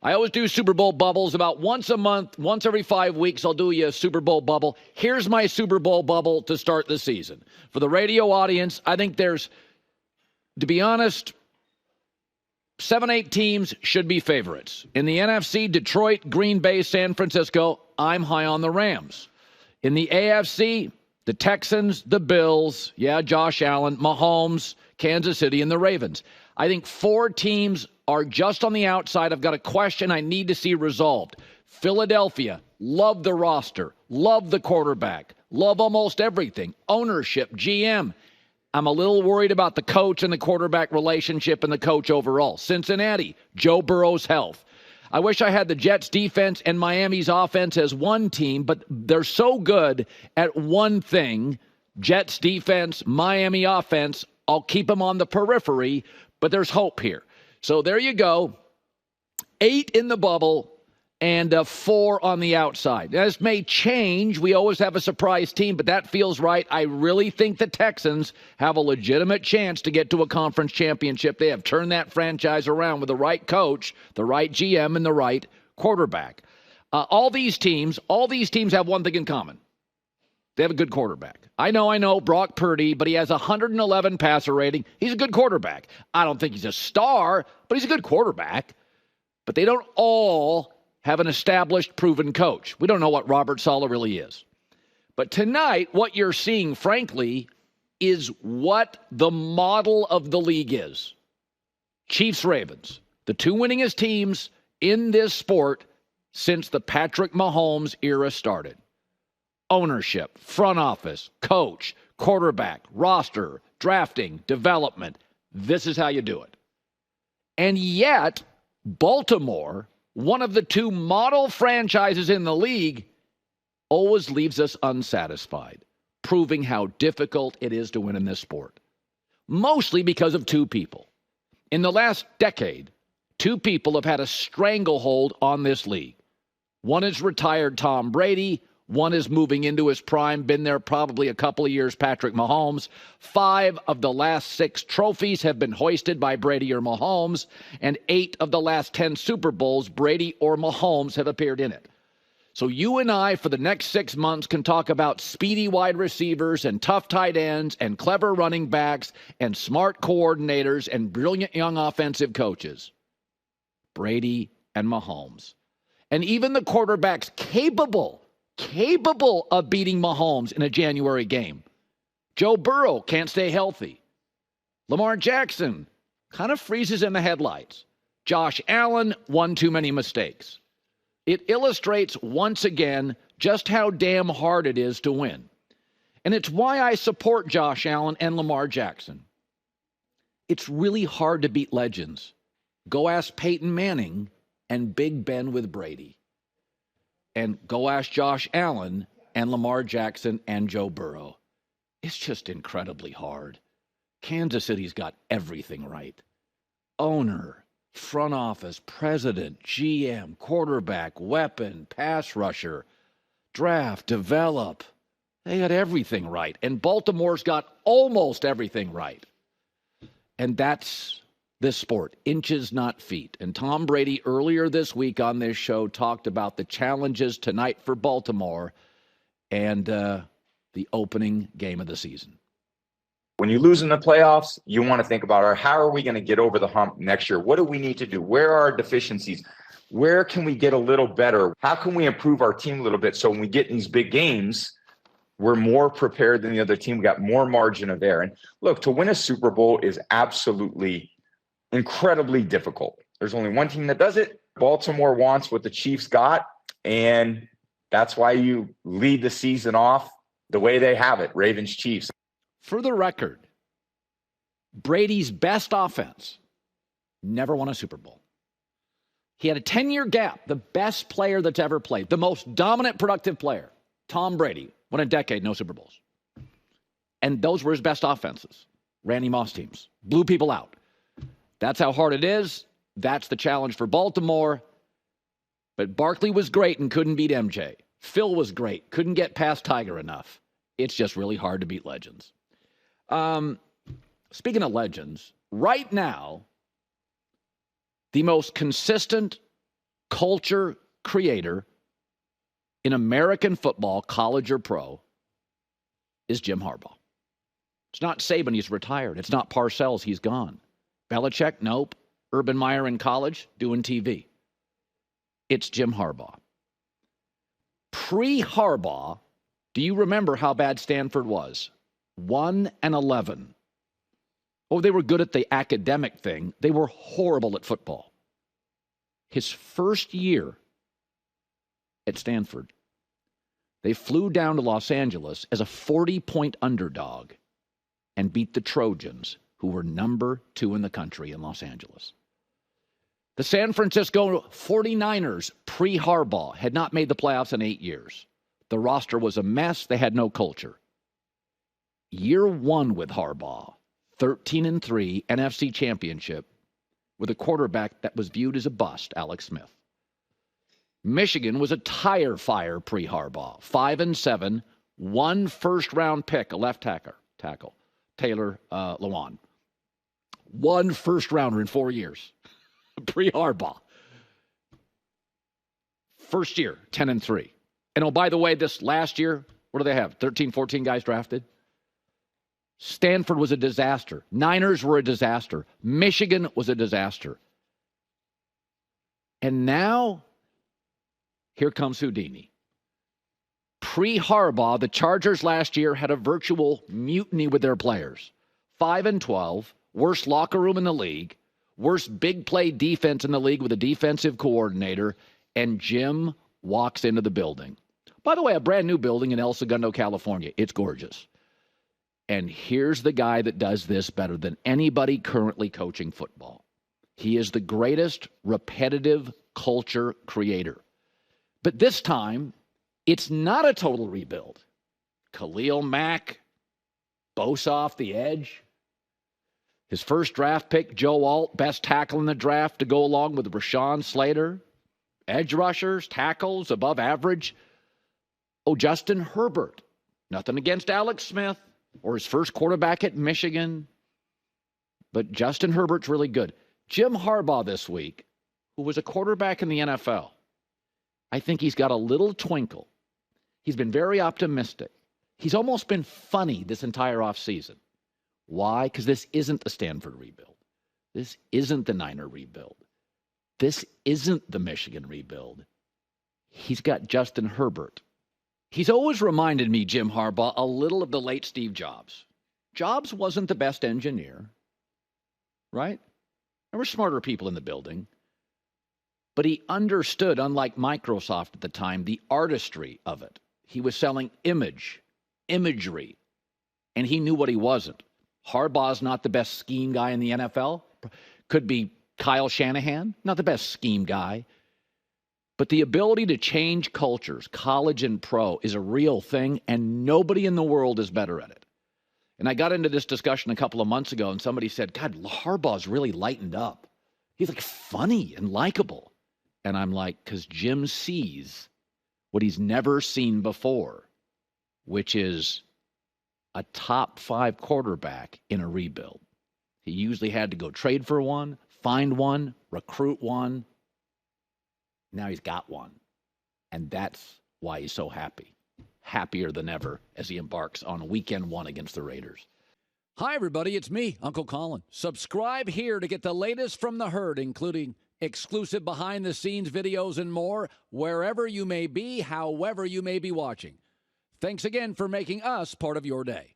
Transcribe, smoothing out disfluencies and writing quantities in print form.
I always do Super Bowl bubbles about once a month, once every 5 weeks. I'll do you a Super Bowl bubble. Here's my Super Bowl bubble to start the season. For the radio audience, I think there's, to be honest, 7-8 teams should be favorites. In the NFC, Detroit, Green Bay, San Francisco, I'm high on the Rams. In the AFC, the Texans, the Bills, Josh Allen, Mahomes, Kansas City, and the Ravens. I think 4 teams are just on the outside. I've got a question I need to see resolved. Philadelphia, love the roster, love the quarterback, love almost everything. Ownership, GM. I'm a little worried about the coach and the quarterback relationship and the coach overall. Cincinnati, Joe Burrow's health. I wish I had the Jets defense and Miami's offense as one team, but they're so good at one thing. Jets defense, Miami offense, I'll keep them on the periphery, but there's hope here. So there you go. 8 in the bubble and 4 on the outside. This may change. We always have a surprise team, but that feels right. I really think the Texans have a legitimate chance to get to a conference championship. They have turned that franchise around with the right coach, the right GM, and the right quarterback. All these teams have one thing in common. They have a good quarterback. I know, Brock Purdy, but he has 111 passer rating. He's a good quarterback. I don't think he's a star, but he's a good quarterback. But they don't all have an established, proven coach. We don't know what Robert Saleh really is. But tonight, what you're seeing, frankly, is what the model of the league is. Chiefs-Ravens, the 2 winningest teams in this sport since the Patrick Mahomes era started. Ownership, front office, coach, quarterback, roster, drafting, development. This is how you do it. And yet, Baltimore, one of the 2 model franchises in the league, always leaves us unsatisfied, proving how difficult it is to win in this sport. Mostly because of 2 people. In the last decade, 2 people have had a stranglehold on this league. One is retired Tom Brady. One is moving into his prime, been there probably a couple of years, Patrick Mahomes. 5 of the last 6 trophies have been hoisted by Brady or Mahomes, and 8 of the last 10 Super Bowls, Brady or Mahomes have appeared in it. So you and I, for the next 6 months, can talk about speedy wide receivers and tough tight ends and clever running backs and smart coordinators and brilliant young offensive coaches. Brady and Mahomes. And even the quarterbacks capable of beating Mahomes in a January game. Joe Burrow can't stay healthy. Lamar Jackson kind of freezes in the headlights. Josh Allen, one too many mistakes. It illustrates once again just how damn hard it is to win. And it's why I support Josh Allen and Lamar Jackson. It's really hard to beat legends. Go ask Peyton Manning and Big Ben with Brady. And go ask Josh Allen and Lamar Jackson and Joe Burrow. It's just incredibly hard. Kansas City's got everything right. Owner, front office, president, GM, quarterback, weapon, pass rusher, draft, develop. They got everything right. And Baltimore's got almost everything right. And that's this sport, inches, not feet. And Tom Brady earlier this week on this show talked about the challenges tonight for Baltimore and the opening game of the season. When you lose in the playoffs, you want to think about how are we going to get over the hump next year? What do we need to do? Where are our deficiencies? Where can we get a little better? How can we improve our team a little bit so when we get in these big games, we're more prepared than the other team? We got more margin of error. And look, to win a Super Bowl is absolutely incredibly difficult. There's only one team that does it. Baltimore wants what the Chiefs got, and that's why you lead the season off the way they have it, Ravens-Chiefs. For the record, Brady's best offense never won a Super Bowl. He had a 10-year gap. The best player that's ever played, the most dominant, productive player, Tom Brady, won a decade, no Super Bowls. And those were his best offenses. Randy Moss teams. Blew people out. That's how hard it is. That's the challenge for Baltimore. But Barkley was great and couldn't beat MJ. Phil was great. Couldn't get past Tiger enough. It's just really hard to beat legends. Speaking of legends, right now, the most consistent culture creator in American football, college or pro, is Jim Harbaugh. It's not Saban, he's retired. It's not Parcells, he's gone. Belichick, nope. Urban Meyer in college, doing TV. It's Jim Harbaugh. Pre-Harbaugh, do you remember how bad Stanford was? 1-11. Oh, they were good at the academic thing. They were horrible at football. His first year at Stanford, they flew down to Los Angeles as a 40-point underdog and beat the Trojans, who were number 2 in the country in Los Angeles. The San Francisco 49ers, pre-Harbaugh, had not made the playoffs in 8 years. The roster was a mess. They had no culture. Year 1 with Harbaugh, 13-3, NFC Championship, with a quarterback that was viewed as a bust, Alex Smith. Michigan was a tire fire pre-Harbaugh, 5-7, 1 first-round pick, a left tackle, Taylor Lewan. 1 first-rounder in 4 years, pre-Harbaugh. First year, 10-3. And oh, by the way, this last year, what do they have? 13, 14 guys drafted? Stanford was a disaster. Niners were a disaster. Michigan was a disaster. And now, here comes Houdini. Pre-Harbaugh, the Chargers last year had a virtual mutiny with their players. 5-12, worst locker room in the league, worst big play defense in the league with a defensive coordinator, and Jim walks into the building. By the way, a brand new building in El Segundo, California. It's gorgeous. And here's the guy that does this better than anybody currently coaching football. He is the greatest repetitive culture creator. But this time, it's not a total rebuild. Khalil Mack, Bosa off the edge. His first draft pick, Joe Alt, best tackle in the draft to go along with Rashawn Slater. Edge rushers, tackles, above average. Oh, Justin Herbert. Nothing against Alex Smith or his first quarterback at Michigan. But Justin Herbert's really good. Jim Harbaugh this week, who was a quarterback in the NFL, I think he's got a little twinkle. He's been very optimistic. He's almost been funny this entire offseason. Why? Because this isn't the Stanford rebuild. This isn't the Niner rebuild. This isn't the Michigan rebuild. He's got Justin Herbert. He's always reminded me, Jim Harbaugh, a little of the late Steve Jobs. Jobs wasn't the best engineer, right? There were smarter people in the building. But he understood, unlike Microsoft at the time, the artistry of it. He was selling imagery, and he knew what he wasn't. Harbaugh's not the best scheme guy in the NFL. Could be Kyle Shanahan, not the best scheme guy. But the ability to change cultures, college and pro, is a real thing, and nobody in the world is better at it. And I got into this discussion a couple of months ago, and somebody said, God, Harbaugh's really lightened up. He's like funny and likable. And I'm like, because Jim sees what he's never seen before, which is a top 5 quarterback in a rebuild. He usually had to go trade for one, find one, recruit one. Now he's got one. And that's why he's so happy. Happier than ever as he embarks on weekend 1 against the Raiders. Hi, everybody. It's me, Uncle Colin. Subscribe here to get the latest from the herd, including exclusive behind-the-scenes videos and more, wherever you may be, however you may be watching. Thanks again for making us part of your day.